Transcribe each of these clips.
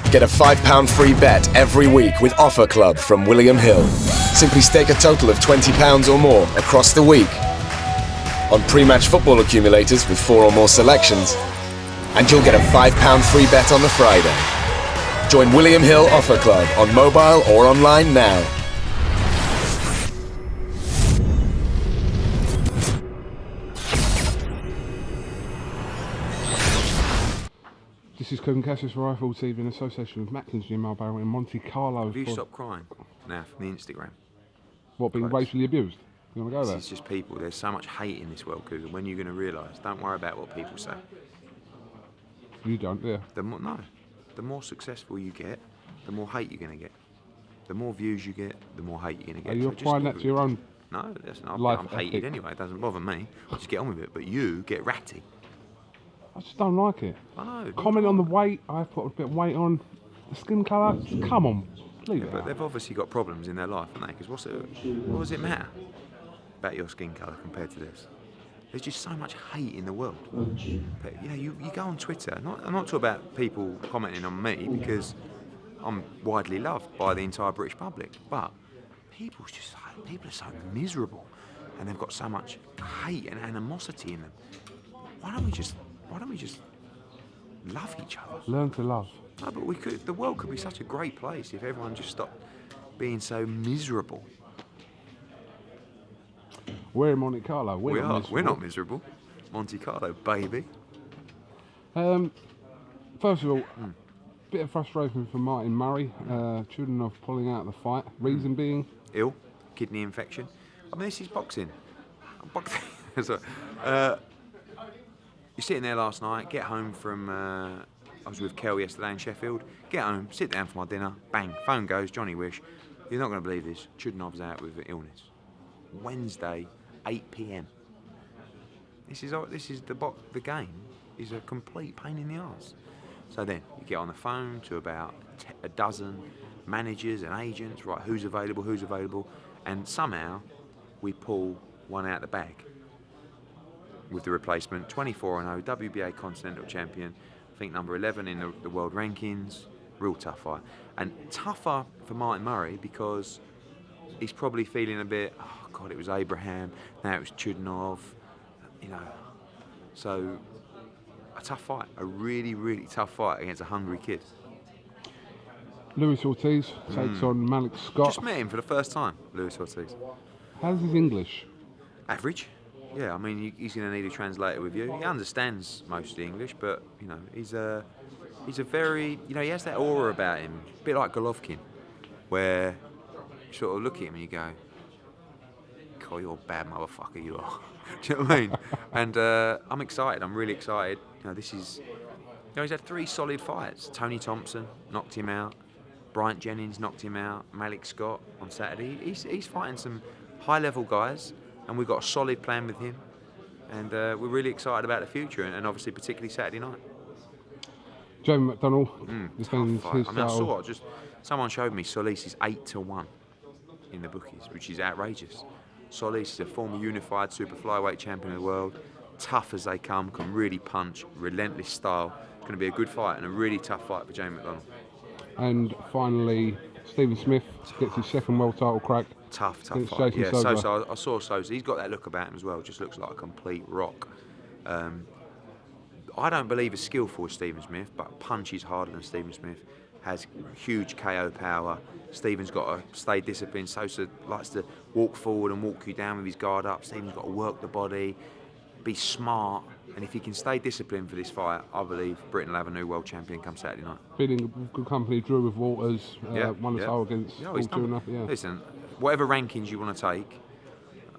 Get a £5 free bet every week with Offer Club from William Hill. Simply stake a total of £20 or more across the week on pre-match football accumulators with 4 or more selections, and you'll get a £5 free bet on the Friday. Join William Hill Offer Club on mobile or online now. This is KUGAN CASSIUS Rifle TV in association with Macklin's Gym Barrow in Monte Carlo. Have you stopped crying now from the Instagram? What, being racially abused? You want to go there? It's just people. There's so much hate in this world, KUGAN. When you're going to realise, don't worry about what people say. You don't, yeah. The more successful you get, the more hate you're going to get. The more views you get, the more hate you're going to get. Are you applying that to your own? No, that's not. Life I'm hated anyway. It doesn't bother me. Just get on with it. But you get ratty. I just don't like it. I know. Comment on the weight. I've put a bit of weight on. The skin colour. Come on, leave it. But they've obviously got problems in their life, haven't they? Because what does it matter about your skin colour compared to this? There's just so much hate in the world. But you know, you go on Twitter. I'm not talking about people commenting on me because I'm widely loved by the entire British public. But people are so miserable, and they've got so much hate and animosity in them. Why don't we just love each other? Learn to love. No, but we could. The world could be such a great place if everyone just stopped being so miserable. We're in Monte Carlo. We're not miserable. Monte Carlo, baby. First of all, bit of frustration for Martin Murray. Children of pulling out of the fight. Reason being? Ill, kidney infection. I mean, this is boxing. You're sitting there last night, get home from, I was with Kel yesterday in Sheffield, get home, sit down for my dinner, bang, phone goes, Johnny Wish, you're not going to believe this, Chudinov's out with illness. Wednesday, 8 p.m. This is the game is a complete pain in the arse. So then, you get on the phone to about a dozen managers and agents, right, who's available, and somehow we pull one out of the bag. With the replacement, 24-0, WBA Continental Champion, I think number 11 in the world rankings, real tough fight. And tougher for Martin Murray because he's probably feeling a bit, oh God, it was Abraham, now it was Chudinov, you know. So, a tough fight, a really, really tough fight against a hungry kid. Luis Ortiz takes on Malik Scott. Just met him for the first time, Luis Ortiz. How's his English? Average. Yeah, I mean, he's going to need a translator with you. He understands most of the English, but, you know, he's a very, you know, he has that aura about him, a bit like Golovkin, where you sort of look at him and you go, God, you're a bad motherfucker, you are. Do you know what I mean? And I'm excited, I'm really excited. You know, he's had 3 solid fights. Tony Thompson knocked him out, Bryant Jennings knocked him out, Malik Scott on Saturday. He's fighting some high-level guys. And we've got a solid plan with him, and we're really excited about the future, and obviously particularly Saturday night. Jamie McDonnell defends his title. I saw it. Someone showed me Solis is 8-1 in the bookies, which is outrageous. Solis is a former unified super flyweight champion of the world, tough as they come, can really punch, relentless style. It's going to be a good fight and a really tough fight for Jamie McDonnell. And finally, Stephen Smith gets his second world title crack. Tough fight. Yeah, Sosa. I saw Sosa. He's got that look about him as well. Just looks like a complete rock. I don't believe as skillful as Stephen Smith, but punches harder than Stephen Smith. Has huge KO power. Stephen's got to stay disciplined. Sosa likes to walk forward and walk you down with his guard up. Stephen's got to work the body, be smart, and if he can stay disciplined for this fight, I believe Britain will have a new world champion come Saturday night. Beating good company, drew with Waters, won the title against Fortuna. Listen, whatever rankings you want to take,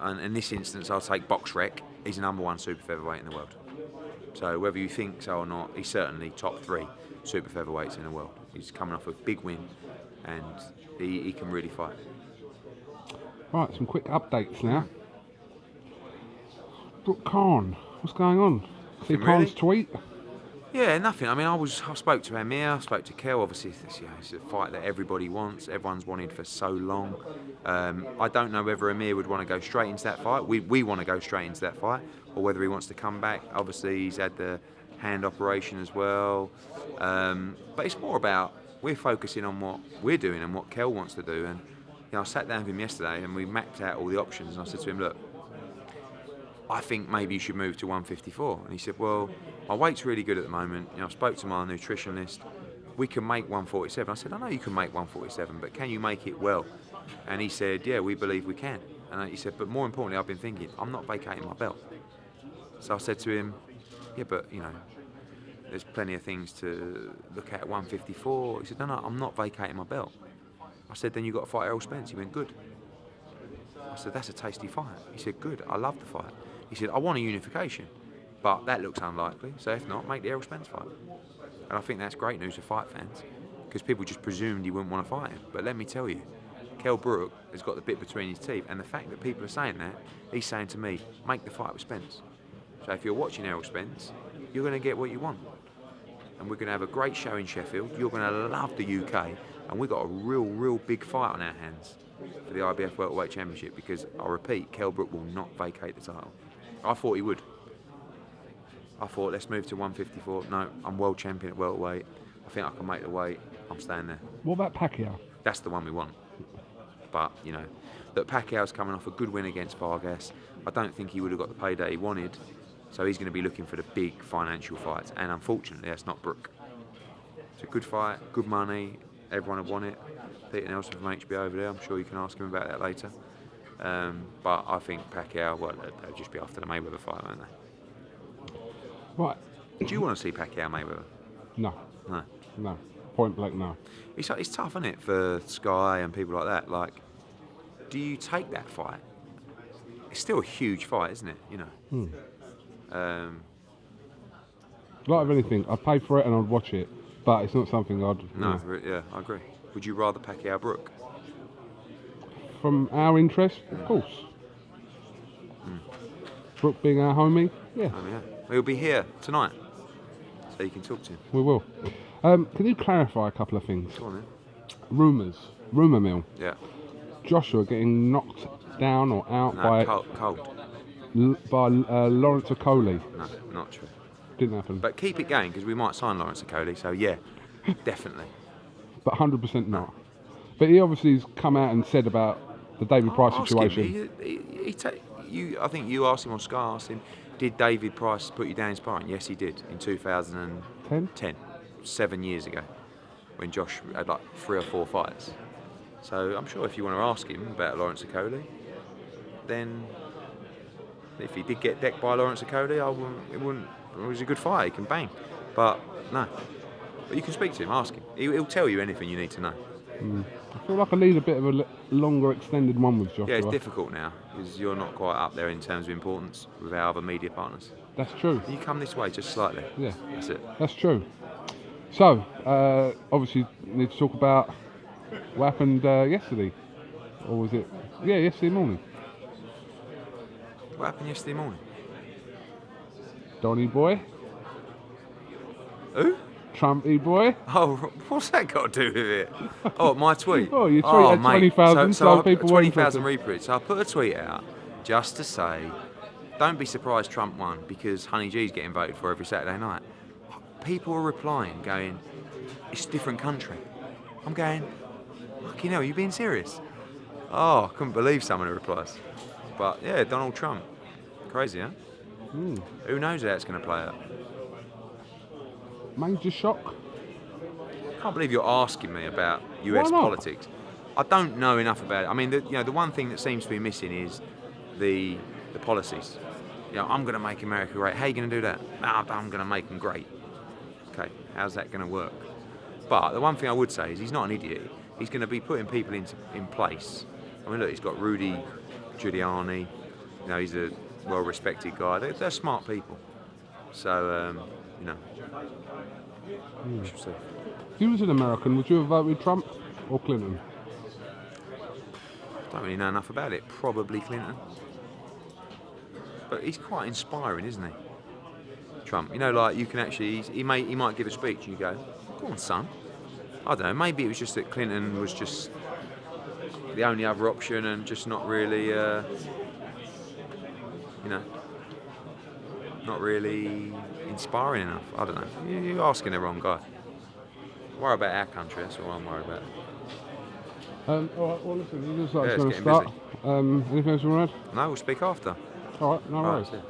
and in this instance I'll take BoxRec, he's the #1 super featherweight in the world. So whether you think so or not, he's certainly top 3 super featherweights in the world. He's coming off a big win, and he can really fight. Right, some quick updates now. Brooke Khan, what's going on? See Khan's tweet? Yeah, nothing. I mean, I spoke to Amir, I spoke to Kel. Obviously, it's a fight that everybody wants. Everyone's wanted for so long. I don't know whether Amir would want to go straight into that fight. We want to go straight into that fight, or whether he wants to come back. Obviously, he's had the hand operation as well. But it's more about we're focusing on what we're doing and what Kel wants to do. And I sat down with him yesterday and we mapped out all the options. And I said to him, look, I think maybe you should move to 154. And he said, well, my weight's really good at the moment. I spoke to my nutritionist. We can make 147. I said, I know you can make 147, but can you make it well? And he said, yeah, we believe we can. And he said, but more importantly, I've been thinking, I'm not vacating my belt. So I said to him, yeah, but, there's plenty of things to look at 154. He said, no, I'm not vacating my belt. I said, then you've got to fight Errol Spence. He went, good. I said, that's a tasty fight. He said, good, I love the fight. He said, I want a unification, but that looks unlikely. So if not, make the Errol Spence fight. And I think that's great news for fight fans, because people just presumed he wouldn't want to fight him. But let me tell you, Kell Brook has got the bit between his teeth, and the fact that people are saying that, he's saying to me, make the fight with Spence. So if you're watching Errol Spence, you're going to get what you want. And we're going to have a great show in Sheffield. You're going to love the UK, and we've got a real big fight on our hands for the IBF Welterweight Championship, because, I repeat, Kell Brook will not vacate the title. I thought he would. I thought, let's move to 154. No, I'm world champion at welterweight. I think I can make the weight. I'm staying there. What about Pacquiao? That's the one we want. But, that Pacquiao's coming off a good win against Vargas. I don't think he would have got the payday he wanted. So he's going to be looking for the big financial fights. And unfortunately, that's not Brook. It's a good fight, good money. Everyone would want it. Peter Nelson from HBO over there. I'm sure you can ask him about that later. But I think Pacquiao, well, they'll just be after the Mayweather fight, won't they? Right. Do you want to see Pacquiao Mayweather? No. No. No. Point blank, no. It's tough, isn't it, for Sky and people like that? Like, do you take that fight? It's still a huge fight, isn't it? Like with anything, I'd pay for it and I'd watch it, but it's not something I'd... No, yeah, I agree. Would you rather Pacquiao Brook? From our interest, of course. Brook being our homie, yeah. Oh, yeah. He'll be here tonight, so you can talk to him. We will. Can you clarify a couple of things? Go on then. Rumour mill. Yeah. Joshua getting knocked down or out by cold. Lawrence Okoli. No, not true. Didn't happen. But keep it going, because we might sign Lawrence Okoli, so yeah, definitely. But 100% not. But he obviously has come out and said about the David Price situation. I think you asked him on Sky, asked him, did David Price put you down in sparring? Yes, he did, in 2010, 7 years ago, when Josh had like 3 or 4 fights. So I'm sure if you want to ask him about Lawrence Okoli, then if he did get decked by Lawrence Okoli, it was a good fight, he can bang. But no. But you can speak to him, ask him. He'll tell you anything you need to know. I feel like I need a bit of a longer extended one with Joshua. Yeah, it's difficult now, because you're not quite up there in terms of importance with our other media partners. That's true. You come this way just slightly. Yeah. That's it. That's true. So, obviously, we need to talk about what happened yesterday. Or was it? Yeah, yesterday morning. What happened yesterday morning? Donny boy. Who? Trumpy boy. Oh, what's that got to do with it? Oh, my tweet. Oh, your tweet had 20,000, so people 20,000 retweets. So I put a tweet out just to say, don't be surprised Trump won, because Honey G's getting voted for every Saturday night. People are replying, going, it's a different country. I'm going, fucking hell, are you being serious? Oh, I couldn't believe some of the replies. But yeah, Donald Trump. Crazy, huh? Who knows how it's going to play out? Major shock. I can't believe you're asking me about US politics. I don't know enough about it. I mean, the one thing that seems to be missing is the policies. I'm going to make America great. How are you going to do that? I'm going to make them great. Okay, how's that going to work? But the one thing I would say is he's not an idiot. He's going to be putting people in place. I mean, look, he's got Rudy Giuliani. He's a well-respected guy. They're smart people. So, we should see. If you was an American, would you have voted Trump or Clinton? Don't really know enough about it. Probably Clinton. But he's quite inspiring, isn't he? Trump. Like you can actually, he might give a speech and you go, go on, son. I don't know, maybe it was just that Clinton was just the only other option and just not really, not really inspiring enough. I don't know. You're asking the wrong guy. Worry about our country, that's all I'm worried about. All right, well, listen, it looks like Yeah, it's going it's to getting start. Anything else you want to add? No, we'll speak after. All right, no All right, worries. see ya.